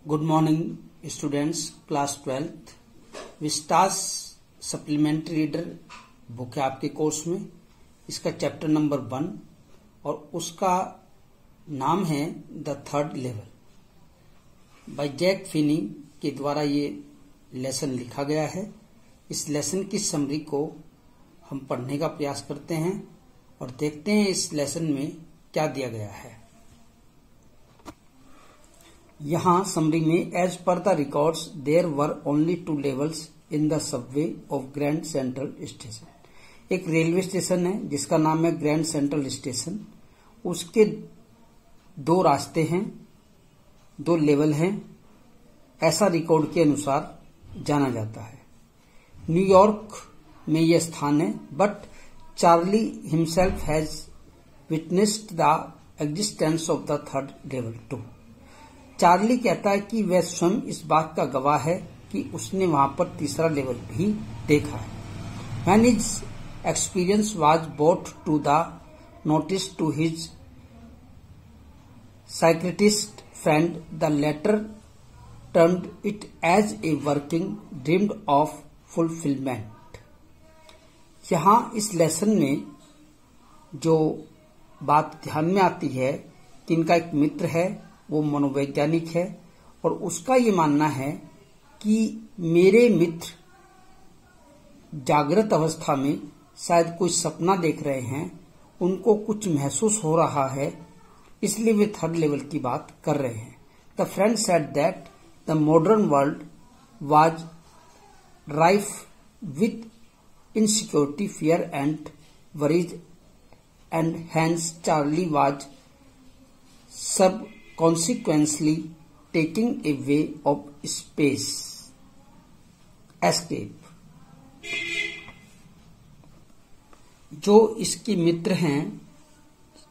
Good morning students, class 12th Vistas supplementary reader book है आपके course में। इसका चैप्टर नंबर 1 और उसका नाम है the third level. By Jack Finney के द्वारा ये लेसन लिखा गया है। इस लेसन की समरी को हम पढ़ने का प्रयास करते हैं और देखते हैं इस लेसन में क्या दिया गया है। यहाँ समरी में as per the records there were only 2 levels in the subway of Grand Central station. एक रेलवे स्टेशन है जिसका नाम है ग्रैंड सेंट्रल स्टेशन। उसके 2 रास्ते हैं, 2 लेवल हैं, ऐसा रिकॉर्ड के अनुसार जाना जाता है। न्यूयॉर्क में यह स्थान है, but Charlie himself has witnessed the existence of the third level too. Charlie कहता है कि वह स्वयं इस बात का गवाह है कि उसने वहां पर तीसरा लेवल भी देखा है। When his experience was brought to the notice to his psychiatrist friend, the latter termed it as a working dream of fulfillment। यहाँ इस लेसन में जो बात ध्यान में आती है कि इनका एक मित्र है, वो मनोवैज्ञानिक है और उसका ये मानना है कि मेरे मित्र जागृत अवस्था में शायद कोई सपना देख रहे हैं, उनको कुछ महसूस हो रहा है, इसलिए वे थर्ड लेवल की बात कर रहे हैं। The friend said that the modern world was rife with insecurity, fear and worries, and hence Charlie was sub consequently taking a way of space escape। जो इसके मित्र हैं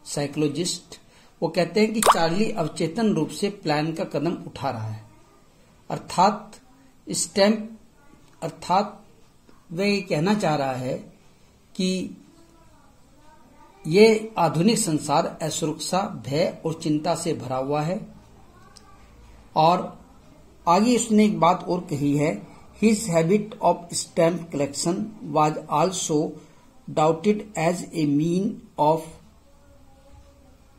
साइकोलॉजिस्ट, वो कहते हैं कि चार्ली अवचेतन रूप से प्लान का कदम उठा रहा है, अर्थात वह ये कहना चाह रहा है कि ये आधुनिक संसार असुरक्षा, भय और चिंता से भरा हुआ है। और आगे उसने एक बात और कही है, his habit of stamp collection was also doubted as a mean of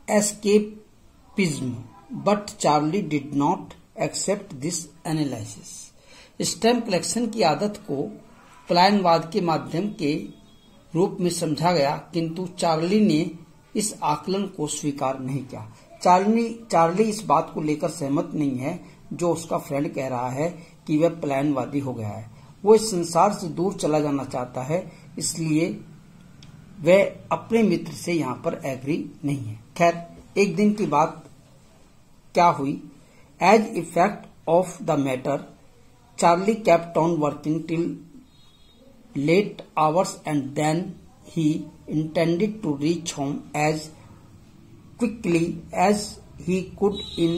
escapism, but Charlie did not accept this analysis. Stamp collection की आदत को पलायनवाद के माध्यम के रूप में समझा गया, किंतु चार्ली ने इस आकलन को स्वीकार नहीं किया। चार्ली इस बात को लेकर सहमत नहीं है जो उसका फ्रेंड कह रहा है कि वह पलायनवादी हो गया है। वो इस संसार से दूर चला जाना चाहता है, इसलिए वह अपने मित्र से यहाँ पर एग्री नहीं है। खैर, एक दिन की बात क्या हुई, as effect of the matter Charlie kept on working till late hours, and then he intended to reach home as quickly as he could. In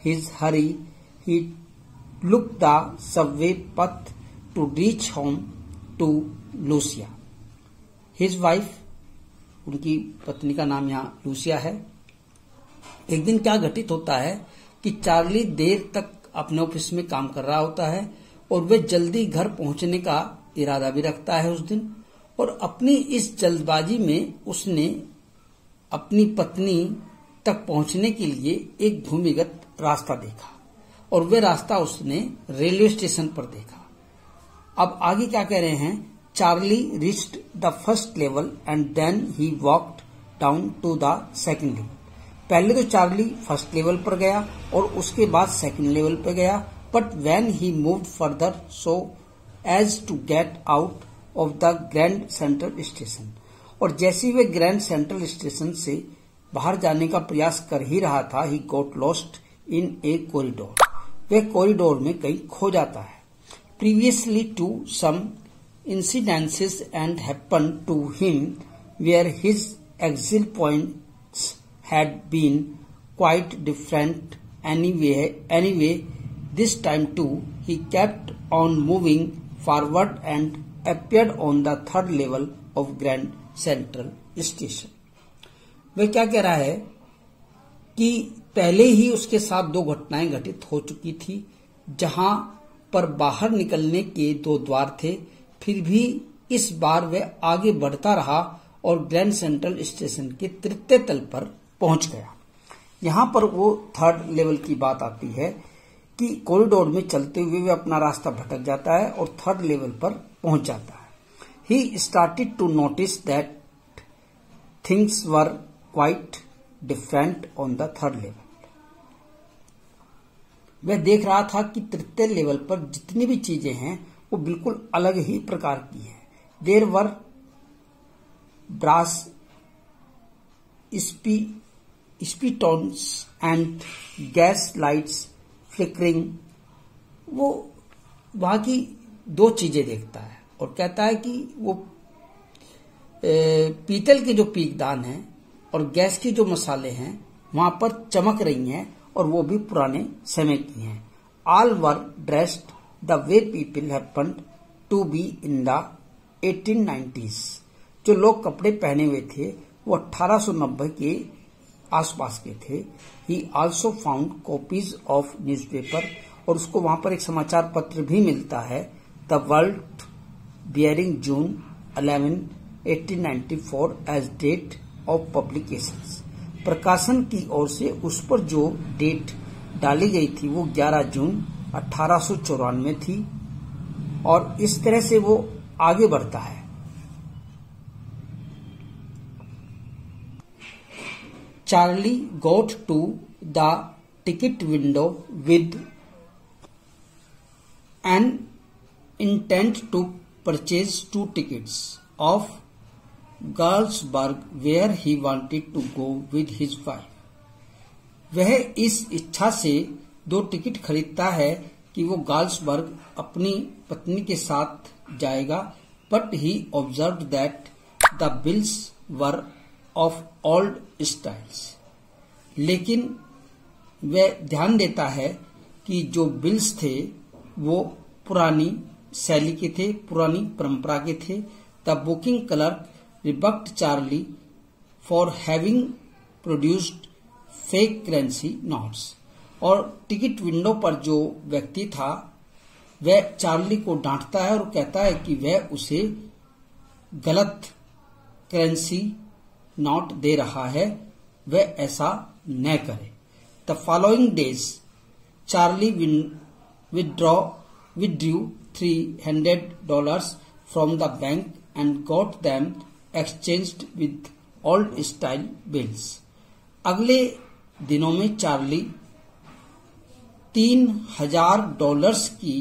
his hurry, he took the subway path to reach home to Lucia, his wife। उनकी पत्नी का नाम यहाँ Lucia है। एक दिन क्या घटित होता है कि चार्ली देर तक अपने ऑफिस में काम कर रहा होता है और वह जल्दी घर पहुंचने का इरादा भी रखता है उस दिन, और अपनी इस जल्दबाजी में उसने अपनी पत्नी तक पहुंचने के लिए एक भूमिगत रास्ता देखा और वह रास्ता उसने रेलवे स्टेशन पर देखा। अब आगे क्या कह रहे हैं, Charlie reached the first level and then he walked down to the second level. पहले तो चार्ली फर्स्ट लेवल पर गया और उसके बाद सेकंड लेवल पर गया, but when he moved further so as to get out of the Grand Central Station, और जैसे वे ग्रैंड सेंट्रल स्टेशन से बाहर जाने का प्रयास कर ही रहा था, he got lost in a corridor। वह कॉरिडोर में कहीं खो जाता है। Previously to some incidences and happened to him where his exit points had been quite different anyway, this time too he kept on moving forward and appeared on the third level of Grand Central Station. वह क्या कह रहा है कि पहले ही उसके साथ 2 घटनाएं घटित हो चुकी थी, जहां पर बाहर निकलने के 2 द्वार थे, फिर भी इस बार वह आगे बढ़ता रहा और ग्रैंड सेंट्रल स्टेशन के 3य तल पर पहुंच गया। यहां पर वो 3rd लेवल की बात आती है कि कॉरिडोर में चलते हुए वह अपना रास्ता भटक जाता है और 3rd लेवल पर पहुंच जाता है। He started to notice that things were quite different on the 3rd level. वह देख रहा था कि 3य लेवल पर जितनी भी चीजें हैं वो बिल्कुल अलग ही प्रकार की है। There were brass spittoons and gas lights flickering. वो वहां की 2 चीजें देखता है और कहता है कि वो पीतल के जो पीकदान हैं और गैस की जो मसाले हैं वहां पर चमक रही हैं और वो भी पुराने समय की हैं। All were dressed the way people happened to be in the 1890s। जो लोग कपड़े पहने हुए थे वो 1890 के आसपास के थे। He also found copies of newspaper, और उसको वहां पर एक समाचार पत्र भी मिलता है, the World bearing June 11, 1894 as date of publications. प्रकाशन की ओर से उस पर जो डेट डाली गई थी वो 11 जून 1894 थी। और इस तरह से वो आगे बढ़ता है। Charlie got to the ticket window with an intent to purchase 2 tickets ऑफ Galesburg where he wanted to go with his wife. वह इस इच्छा से 2 टिकट खरीदता है कि वो गाल्सबर्ग अपनी पत्नी के साथ जाएगा, but he observed that the bills were of old styles. लेकिन वह ध्यान देता है कि जो बिल्स थे वो पुरानी शैली के थे, पुरानी परंपरा के थे। The booking clerk rebuked Charlie for having produced fake currency notes. और टिकट विंडो पर जो व्यक्ति था वह चार्ली को डांटता है और कहता है कि वह उसे गलत करेंसी नोट दे रहा है, वह ऐसा न करे। The following days Charlie withdrew $300 from the bank and got them exchanged with old style bills। अगले दिनों में चार्ली $3,000 की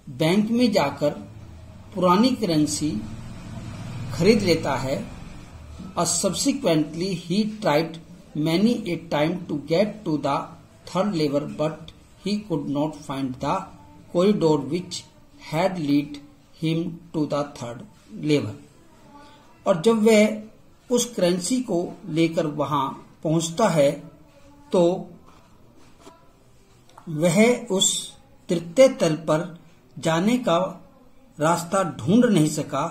बैंक में जाकर पुरानी करेंसी खरीद लेता है। Subsequently he tried many a time to get to the 3rd level, but he could not find the corridor which had led him to the 3rd level। और जब वह उस करेंसी को लेकर वहां पहुंचता है तो वह उस 3य तल पर जाने का रास्ता ढूंढ नहीं सका।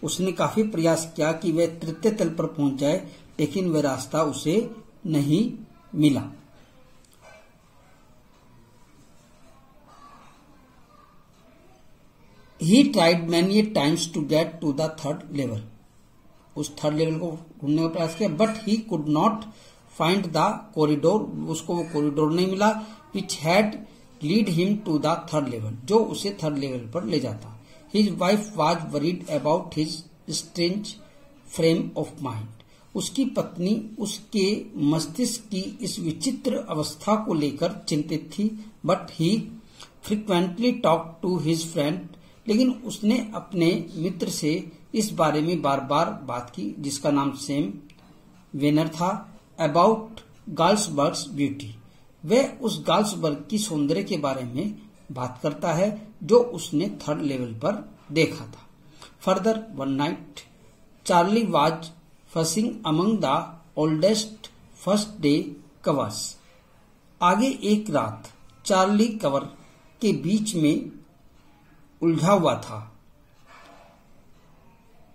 उसने काफी प्रयास किया कि वह 3य तल पर पहुंच जाए, लेकिन वह रास्ता उसे नहीं मिला। He tried many times to get to the 3rd level। उस 3rd लेवल को ढूंढने का प्रयास किया, but he could not find the corridor. उसको वो कॉरिडोर नहीं मिला which had lead him to the 3rd level, जो उसे 3rd लेवल पर ले जाता। His wife was worried about his strange frame of mind। उसकी पत्नी उसके मस्तिष्क की इस विचित्र अवस्था को लेकर चिंतित थी। But he frequently talk to his friend, लेकिन उसने अपने मित्र से इस बारे में बार बार बात की, जिसका नाम सैम वेनर था, अबाउट गाल्सबर्ग्स ब्यूटी। वह उस गाल्सबर्ग की सौंदर्य के बारे में बात करता है जो उसने 3rd लेवल पर देखा था। Further one night Charlie was fussing among the oldest first day covers. आगे एक रात चार्ली कवर के बीच में उलझा हुआ था।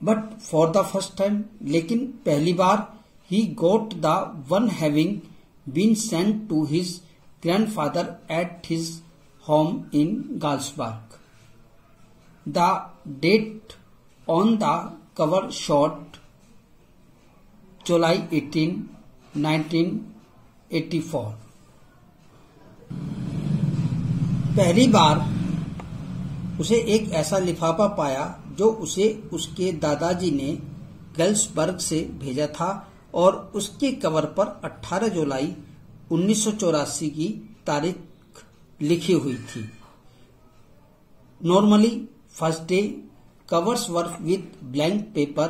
But for the first time, लेकिन पहली बार, he got the one having been sent to his grandfather at his home in Galesburg. The date on the cover shot July 18, 1984। पहली बार उसे एक ऐसा लिफाफा पाया जो उसे उसके दादाजी ने गैल्सबर्ग से भेजा था और उसके कवर पर 18 जुलाई 1984 की तारीख लिखी हुई थी। Normally first day covers were with blank paper,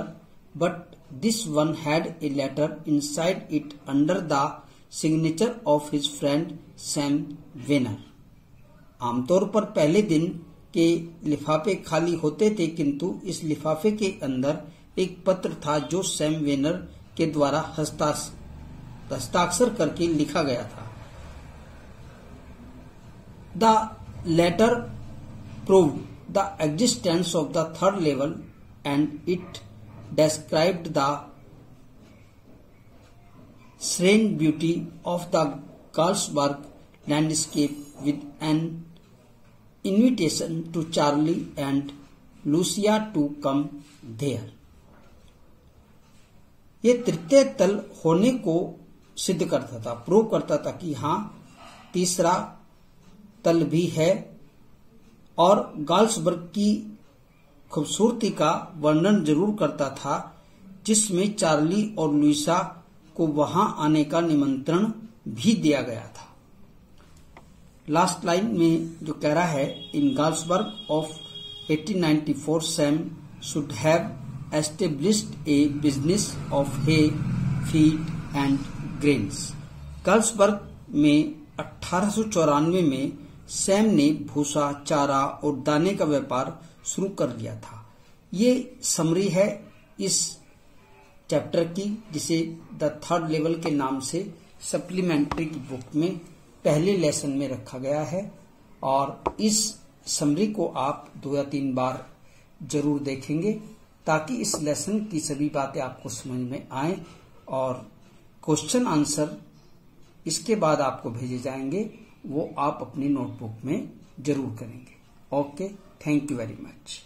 but this one had a letter inside it under the signature of his friend Sam Weiner। आमतौर पर पहले दिन के लिफाफे खाली होते थे, किंतु इस लिफाफे के अंदर एक पत्र था जो सैम वेनर के द्वारा हस्ताक्षर करके लिखा गया था। The letter proved the existence of the third level and it described the serene beauty of the Carlsberg landscape with an invitation to Charlie and Lucia to come there। ये तृतीय तल होने को सिद्ध करता था, प्रूव करता था कि हाँ तीसरा तल भी है, और गाल्सबर्ग की खूबसूरती का वर्णन जरूर करता था, जिसमें चार्ली और लुइसा को वहां आने का निमंत्रण भी दिया गया था। लास्ट लाइन में जो कह रहा है, in Galesburg of 1894 Sam should have established a business of hay feed and grains. Galesburg में 1894 में सैम ने भूसा, चारा और दाने का व्यापार शुरू कर लिया था। ये समरी है इस चैप्टर की, जिसे द थर्ड लेवल के नाम से सप्लीमेंट्री की बुक में पहले लेसन में रखा गया है, और इस समरी को आप 2 या 3 बार जरूर देखेंगे ताकि इस लेसन की सभी बातें आपको समझ में आए, और क्वेश्चन आंसर इसके बाद आपको भेजे जाएंगे, वो आप अपनी नोटबुक में जरूर करेंगे। Okay, thank you very much.